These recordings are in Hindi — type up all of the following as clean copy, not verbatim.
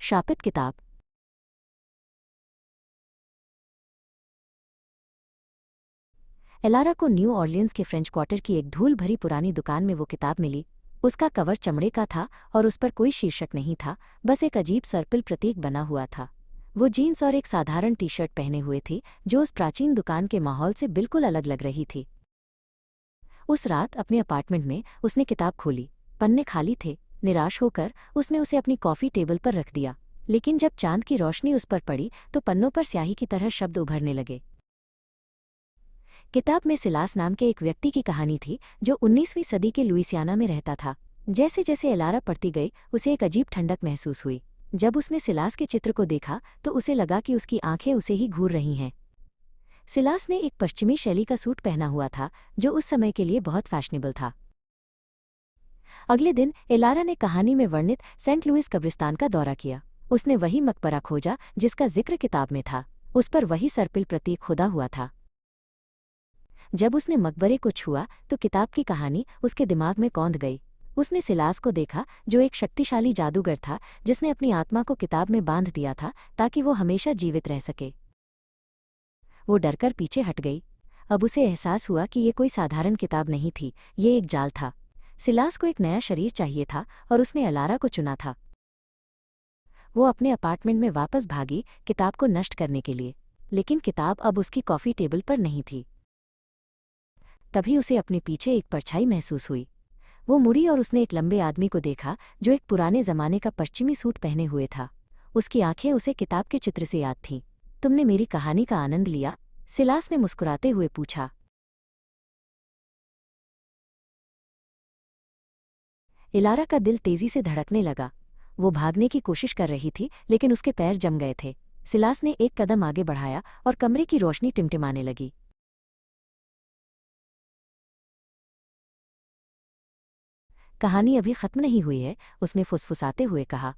शापित किताब। एलारा को न्यू ऑर्लियंस के फ्रेंच क्वार्टर की एक धूल भरी पुरानी दुकान में वो किताब मिली। उसका कवर चमड़े का था और उस पर कोई शीर्षक नहीं था, बस एक अजीब सर्पिल प्रतीक बना हुआ था। वो जीन्स और एक साधारण टी शर्ट पहने हुए थी, जो उस प्राचीन दुकान के माहौल से बिल्कुल अलग लग रही थी। उस रात अपने अपार्टमेंट में उसने किताब खोली। पन्ने खाली थे। निराश होकर उसने उसे अपनी कॉफ़ी टेबल पर रख दिया। लेकिन जब चांद की रोशनी उस पर पड़ी तो पन्नों पर स्याही की तरह शब्द उभरने लगे। किताब में सिलास नाम के एक व्यक्ति की कहानी थी, जो 19वीं सदी के लुइसियाना में रहता था। जैसे जैसे एलारा पढ़ती गई उसे एक अजीब ठंडक महसूस हुई। जब उसने सिलास के चित्र को देखा तो उसे लगा कि उसकी आंखें उसे ही घूर रही हैं। सिलास ने एक पश्चिमी शैली का सूट पहना हुआ था, जो उस समय के लिए बहुत फैशनेबल था। अगले दिन एलारा ने कहानी में वर्णित सेंट लुइस कब्रिस्तान का दौरा किया। उसने वही मकबरा खोजा जिसका जिक्र किताब में था। उस पर वही सर्पिल प्रतीक खुदा हुआ था। जब उसने मकबरे को छुआ तो किताब की कहानी उसके दिमाग में कौंध गई। उसने सिलास को देखा, जो एक शक्तिशाली जादूगर था जिसने अपनी आत्मा को किताब में बांध दिया था ताकि वो हमेशा जीवित रह सके। वो डरकर पीछे हट गई। अब उसे एहसास हुआ कि ये कोई साधारण किताब नहीं थी, ये एक जाल था। सिलास को एक नया शरीर चाहिए था और उसने एलारा को चुना था। वो अपने अपार्टमेंट में वापस भागी, किताब को नष्ट करने के लिए। लेकिन किताब अब उसकी कॉफ़ी टेबल पर नहीं थी। तभी उसे अपने पीछे एक परछाई महसूस हुई। वो मुड़ी और उसने एक लंबे आदमी को देखा, जो एक पुराने जमाने का पश्चिमी सूट पहने हुए था। उसकी आंखें उसे किताब के चित्र से याद थीं। तुमने मेरी कहानी का आनंद लिया? सिलास ने मुस्कुराते हुए पूछा। इलारा का दिल तेजी से धड़कने लगा। वो भागने की कोशिश कर रही थी, लेकिन उसके पैर जम गए थे। सिलास ने एक कदम आगे बढ़ाया और कमरे की रोशनी टिमटिमाने लगी। कहानी अभी खत्म नहीं हुई है, उसने फुसफुसाते हुए कहा।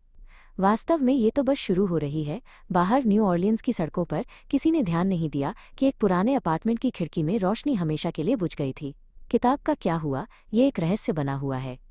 वास्तव में ये तो बस शुरू हो रही है। बाहर न्यू ऑर्लियंस की सड़कों पर किसी ने ध्यान नहीं दिया कि एक पुराने अपार्टमेंट की खिड़की में रोशनी हमेशा के लिए बुझ गई थी। किताब का क्या हुआ, ये एक रहस्य बना हुआ है।